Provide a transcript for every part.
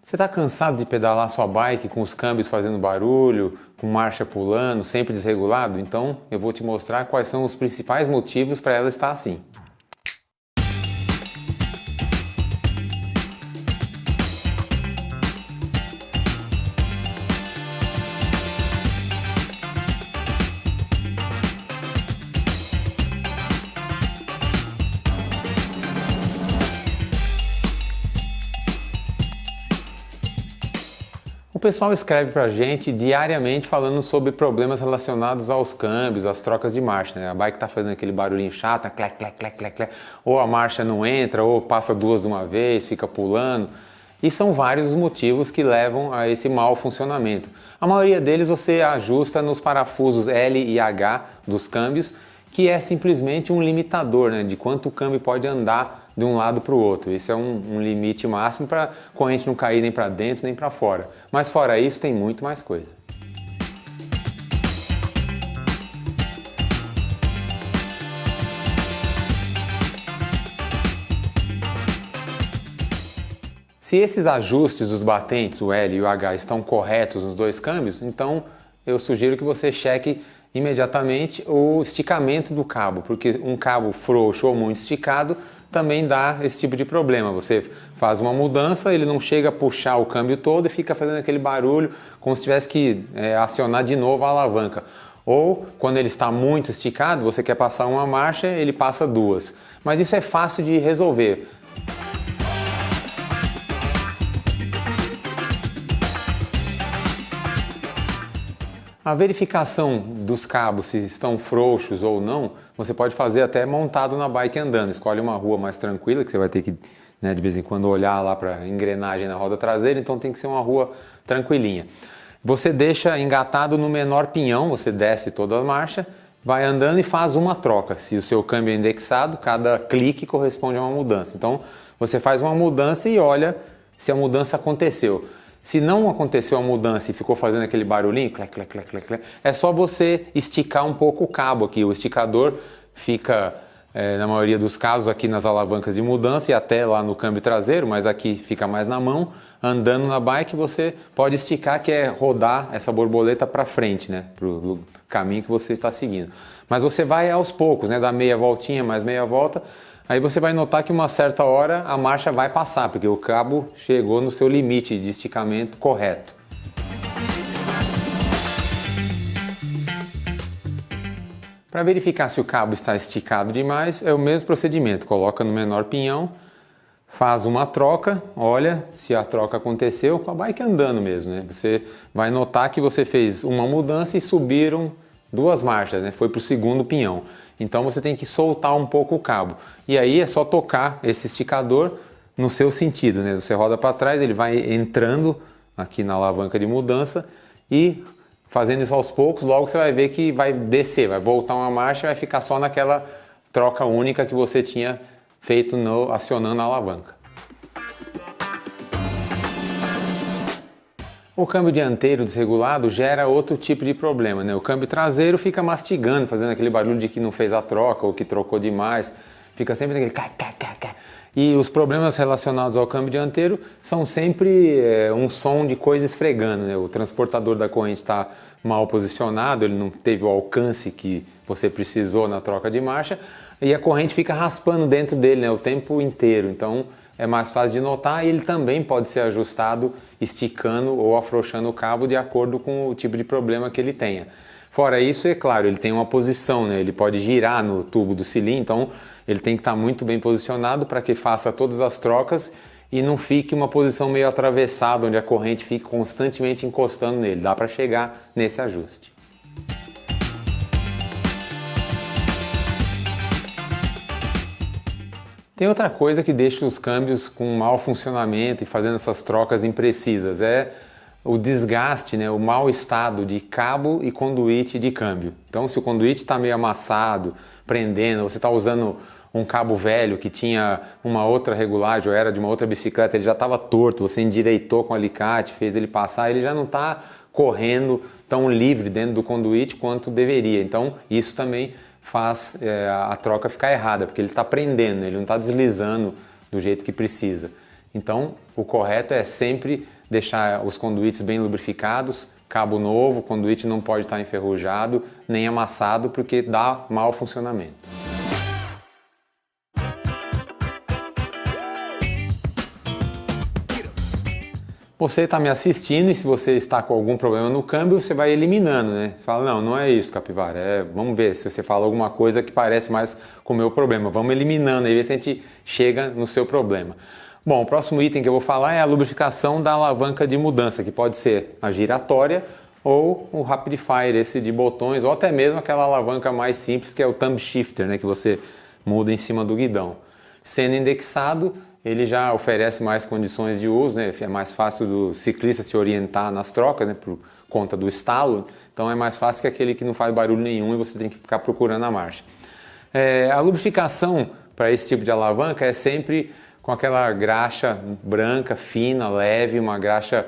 Você está cansado de pedalar sua bike com os câmbios fazendo barulho, com marcha pulando, sempre desregulado? Então eu vou te mostrar quais são os principais motivos para ela estar assim. O pessoal escreve pra gente diariamente falando sobre problemas relacionados aos câmbios, às trocas de marcha, né? A bike tá fazendo aquele barulhinho chato, clec, clec, clec, clec, clec, ou a marcha não entra, ou passa duas de uma vez, fica pulando. E são vários os motivos que levam a esse mau funcionamento. A maioria deles você ajusta nos parafusos L e H dos câmbios, que é simplesmente um limitador, né, de quanto o câmbio pode andar de um lado para o outro. Esse é um limite máximo para a corrente não cair nem para dentro nem para fora. Mas fora isso tem muito mais coisa. Se esses ajustes dos batentes, o L e o H, estão corretos nos dois câmbios, então eu sugiro que você cheque imediatamente o esticamento do cabo, porque um cabo frouxo ou muito esticado também dá esse tipo de problema. Você faz uma mudança, ele não chega a puxar o câmbio todo e fica fazendo aquele barulho como se tivesse que acionar de novo a alavanca. Ou quando ele está muito esticado, você quer passar uma marcha, ele passa duas. Mas isso é fácil de resolver. A verificação dos cabos, se estão frouxos ou não, você pode fazer até montado na bike andando. Escolhe uma rua mais tranquila, que você vai ter que, né, de vez em quando olhar lá para a engrenagem na roda traseira, então tem que ser uma rua tranquilinha. Você deixa engatado no menor pinhão, você desce toda a marcha, vai andando e faz uma troca. Se o seu câmbio é indexado, cada clique corresponde a uma mudança. Então você faz uma mudança e olha se a mudança aconteceu. Se não aconteceu a mudança e ficou fazendo aquele barulhinho, clec, clec, clec, clec, clec, é só você esticar um pouco o cabo aqui. O esticador fica, na maioria dos casos, aqui nas alavancas de mudança e até lá no câmbio traseiro, mas aqui fica mais na mão. Andando na bike, você pode esticar, que é rodar essa borboleta para frente, né, para o caminho que você está seguindo. Mas você vai aos poucos, né, dá meia voltinha, mais meia volta. Aí você vai notar que uma certa hora a marcha vai passar, porque o cabo chegou no seu limite de esticamento correto. Para verificar se o cabo está esticado demais, é o mesmo procedimento. Coloca no menor pinhão, faz uma troca, olha se a troca aconteceu com a bike andando mesmo, né? Você vai notar que você fez uma mudança e subiram duas marchas, né? Foi para o segundo pinhão. Então você tem que soltar um pouco o cabo. E aí é só tocar esse esticador no seu sentido, né? Você roda para trás, ele vai entrando aqui na alavanca de mudança e fazendo isso aos poucos, logo você vai ver que vai descer, vai voltar uma marcha e vai ficar só naquela troca única que você tinha feito acionando a alavanca. O câmbio dianteiro desregulado gera outro tipo de problema, né? O câmbio traseiro fica mastigando, fazendo aquele barulho de que não fez a troca ou que trocou demais. Fica sempre aquele cá, cá, cá, cá. E os problemas relacionados ao câmbio dianteiro são sempre um som de coisa esfregando, né? O transportador da corrente está mal posicionado, ele não teve o alcance que você precisou na troca de marcha e a corrente fica raspando dentro dele, né, o tempo inteiro. Então é mais fácil de notar e ele também pode ser ajustado esticando ou afrouxando o cabo de acordo com o tipo de problema que ele tenha. Fora isso, é claro, ele tem uma posição, né? Ele pode girar no tubo do cilindro, então ele tem que estar muito bem posicionado para que faça todas as trocas e não fique uma posição meio atravessada, onde a corrente fique constantemente encostando nele. Dá para chegar nesse ajuste. Tem outra coisa que deixa os câmbios com mau funcionamento e fazendo essas trocas imprecisas, é o desgaste, né, o mau estado de cabo e conduíte de câmbio. Então se o conduíte está meio amassado, prendendo, você está usando um cabo velho que tinha uma outra regulagem ou era de uma outra bicicleta, ele já estava torto, você endireitou com o alicate, fez ele passar, ele já não está correndo tão livre dentro do conduíte quanto deveria. Então isso também faz a troca ficar errada, porque ele está prendendo, ele não está deslizando do jeito que precisa. Então o correto é sempre deixar os conduítes bem lubrificados, cabo novo, o conduíte não pode estar enferrujado nem amassado porque dá mau funcionamento. Você está me assistindo e se você está com algum problema no câmbio, você vai eliminando, né? Você fala, não é isso, Capivara, vamos ver se você fala alguma coisa que parece mais com o meu problema. Vamos eliminando aí, ver se a gente chega no seu problema. Bom, o próximo item que eu vou falar é a lubrificação da alavanca de mudança, que pode ser a giratória ou o Rapid Fire, esse de botões, ou até mesmo aquela alavanca mais simples que é o Thumb Shifter, né? Que você muda em cima do guidão. Sendo indexado, ele já oferece mais condições de uso, né? É mais fácil do ciclista se orientar nas trocas, né? Por conta do estalo, então é mais fácil que aquele que não faz barulho nenhum e você tem que ficar procurando a marcha. A lubrificação para esse tipo de alavanca é sempre com aquela graxa branca, fina, leve, uma graxa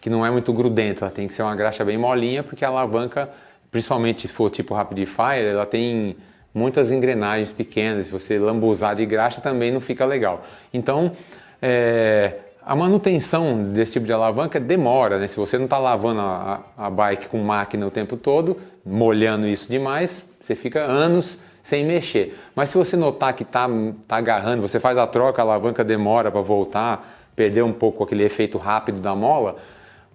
que não é muito grudenta, ela tem que ser uma graxa bem molinha, porque a alavanca, principalmente se for tipo Rapid Fire, ela tem muitas engrenagens pequenas, se você lambuzar de graxa também não fica legal. Então, a manutenção desse tipo de alavanca demora, né? Se você não está lavando a bike com máquina o tempo todo, molhando isso demais, você fica anos sem mexer. Mas se você notar que tá agarrando, você faz a troca, a alavanca demora para voltar, perdeu um pouco aquele efeito rápido da mola,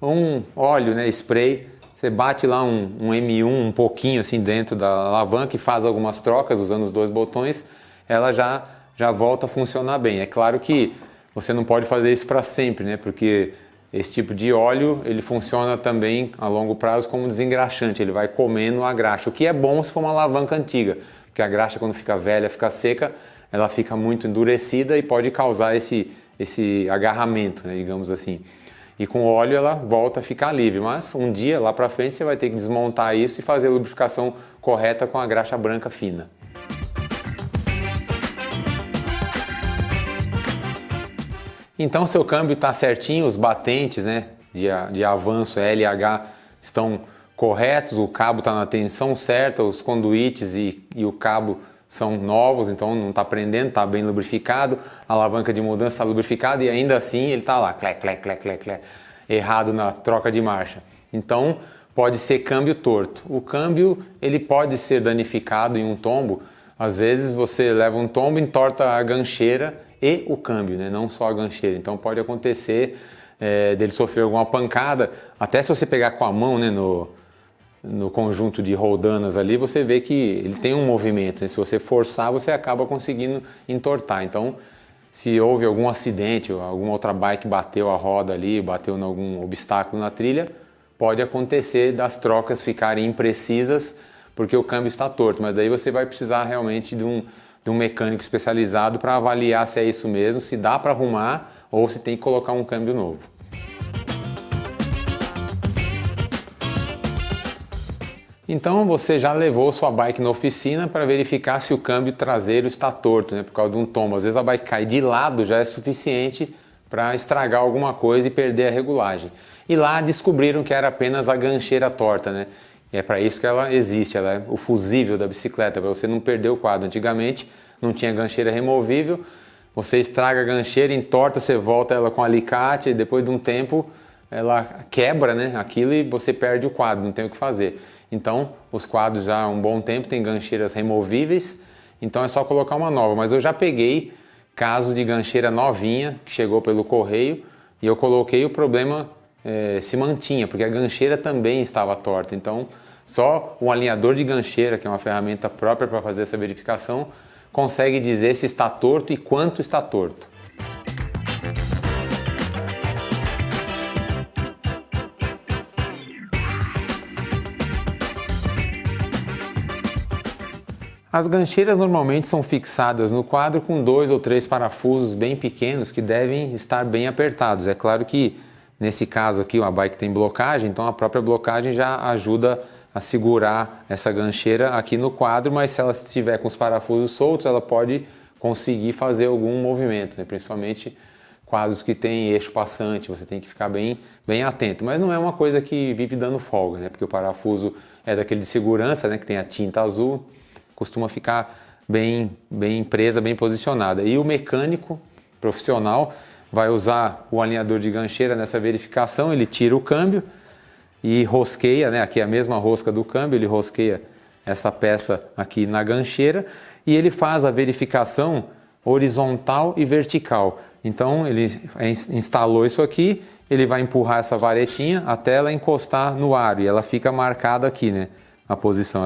um óleo, né, spray, você bate lá um M1 um pouquinho assim dentro da alavanca e faz algumas trocas usando os dois botões, ela já volta a funcionar bem. É claro que você não pode fazer isso para sempre, né? Porque esse tipo de óleo ele funciona também a longo prazo como desengraxante, ele vai comendo a graxa, o que é bom se for uma alavanca antiga, porque a graxa quando fica velha, fica seca, ela fica muito endurecida e pode causar esse agarramento, né, digamos assim. E com óleo ela volta a ficar livre, mas um dia lá para frente você vai ter que desmontar isso e fazer a lubrificação correta com a graxa branca fina. Então seu câmbio está certinho, os batentes, né, de avanço L e H estão corretos, o cabo está na tensão certa, os conduítes e o cabo são novos, então não está prendendo, está bem lubrificado, a alavanca de mudança está lubrificada e ainda assim ele está lá, clec, clec, clec, clec, clec, errado na troca de marcha. Então pode ser câmbio torto. O câmbio ele pode ser danificado em um tombo, às vezes você leva um tombo, entorta a gancheira e o câmbio, né? Não só a gancheira. Então pode acontecer dele sofrer alguma pancada, até se você pegar com a mão, né, no conjunto de roldanas ali, você vê que ele tem um movimento, né? Se você forçar, você acaba conseguindo entortar. Então, se houve algum acidente, ou alguma outra bike bateu a roda ali, bateu em algum obstáculo na trilha, pode acontecer das trocas ficarem imprecisas porque o câmbio está torto, mas daí você vai precisar realmente de um mecânico especializado para avaliar se é isso mesmo, se dá para arrumar ou se tem que colocar um câmbio novo. Então você já levou sua bike na oficina para verificar se o câmbio traseiro está torto, né, por causa de um tombo. Às vezes a bike cai de lado já é suficiente para estragar alguma coisa e perder a regulagem. E lá descobriram que era apenas a gancheira torta, né? E é para isso que ela existe, ela é o fusível da bicicleta, para você não perder o quadro. Antigamente não tinha gancheira removível, você estraga a gancheira, entorta, você volta ela com alicate e depois de um tempo ela quebra, né, aquilo e você perde o quadro, não tem o que fazer. Então, os quadros já há um bom tempo têm gancheiras removíveis, então é só colocar uma nova. Mas eu já peguei caso de gancheira novinha, que chegou pelo correio, e eu coloquei, o problema se mantinha, porque a gancheira também estava torta. Então, só o alinhador de gancheira, que é uma ferramenta própria para fazer essa verificação, consegue dizer se está torto e quanto está torto. As gancheiras normalmente são fixadas no quadro com 2 ou 3 parafusos bem pequenos que devem estar bem apertados. É claro que nesse caso aqui a bike tem blocagem, então a própria blocagem já ajuda a segurar essa gancheira aqui no quadro, mas se ela estiver com os parafusos soltos, ela pode conseguir fazer algum movimento, né? Principalmente quadros que tem eixo passante, você tem que ficar bem atento. Mas não é uma coisa que vive dando folga, né? Porque o parafuso é daquele de segurança, né? Que tem a tinta azul, costuma ficar bem presa, bem posicionada. E o mecânico profissional vai usar o alinhador de gancheira nessa verificação, ele tira o câmbio e rosqueia, né? Aqui é a mesma rosca do câmbio, ele rosqueia essa peça aqui na gancheira e ele faz a verificação horizontal e vertical. Então ele instalou isso aqui, ele vai empurrar essa varetinha até ela encostar no aro e ela fica marcada aqui, né? A posição,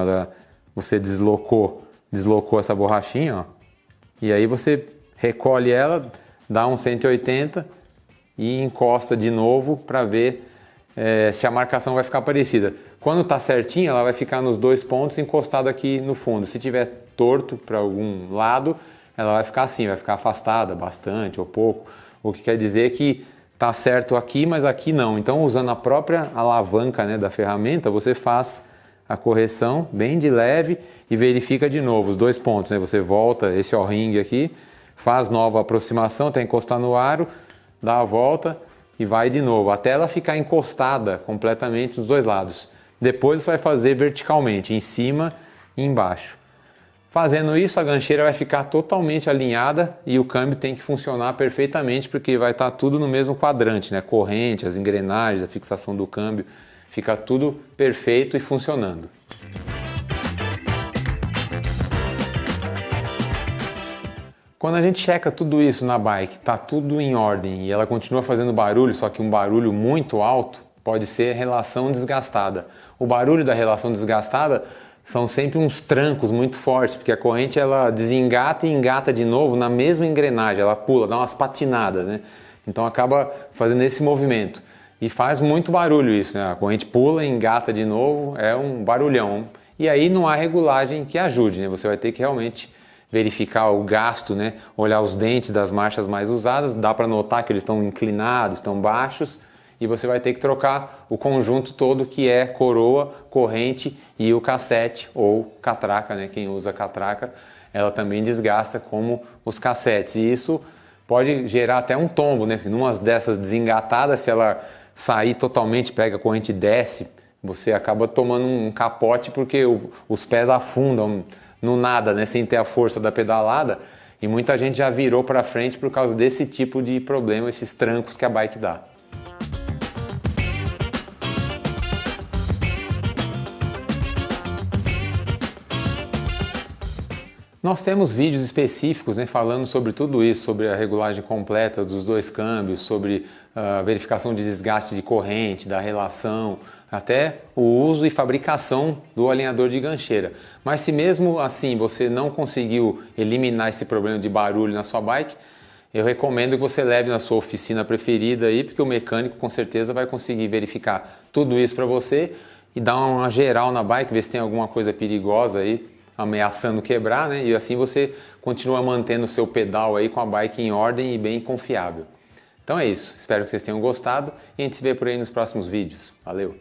você deslocou essa borrachinha, ó, e aí você recolhe ela, dá um 180 e encosta de novo para ver se a marcação vai ficar parecida. Quando está certinha, ela vai ficar nos 2 pontos encostada aqui no fundo. Se tiver torto para algum lado, ela vai ficar assim, vai ficar afastada bastante ou pouco, o que quer dizer que está certo aqui, mas aqui não. Então, usando a própria alavanca, né, da ferramenta, você faz a correção bem de leve e verifica de novo os 2 pontos, né? Você volta esse O-ring aqui, faz nova aproximação até encostar no aro, dá a volta e vai de novo, até ela ficar encostada completamente nos 2 lados. Depois você vai fazer verticalmente, em cima e embaixo. Fazendo isso, a gancheira vai ficar totalmente alinhada e o câmbio tem que funcionar perfeitamente, porque vai estar tudo no mesmo quadrante, né? Corrente, as engrenagens, a fixação do câmbio, fica tudo perfeito e funcionando. Quando a gente checa tudo isso na bike, tá tudo em ordem e ela continua fazendo barulho, só que um barulho muito alto, pode ser relação desgastada. O barulho da relação desgastada são sempre uns trancos muito fortes, porque a corrente ela desengata e engata de novo na mesma engrenagem, ela pula, dá umas patinadas, né? Então acaba fazendo esse movimento. E faz muito barulho isso, né? A corrente pula e engata de novo, é um barulhão. E aí não há regulagem que ajude, né? Você vai ter que realmente verificar o gasto, né? Olhar os dentes das marchas mais usadas, dá para notar que eles estão inclinados, estão baixos, e você vai ter que trocar o conjunto todo que é coroa, corrente e o cassete ou catraca, né? Quem usa catraca, ela também desgasta como os cassetes. E isso pode gerar até um tombo, né? Numa dessas desengatadas, se ela sair totalmente, pega a corrente e desce, você acaba tomando um capote porque os pés afundam no nada, né? Sem ter a força da pedalada. E muita gente já virou para frente por causa desse tipo de problema, esses trancos que a bike dá. Nós temos vídeos específicos, né, falando sobre tudo isso, sobre a regulagem completa dos 2 câmbios, sobre a verificação de desgaste de corrente, da relação, até o uso e fabricação do alinhador de gancheira. Mas se mesmo assim você não conseguiu eliminar esse problema de barulho na sua bike, eu recomendo que você leve na sua oficina preferida aí, porque o mecânico com certeza vai conseguir verificar tudo isso para você e dar uma geral na bike, ver se tem alguma coisa perigosa aí, ameaçando quebrar, né? E assim você continua mantendo o seu pedal aí com a bike em ordem e bem confiável. Então é isso, espero que vocês tenham gostado e a gente se vê por aí nos próximos vídeos. Valeu!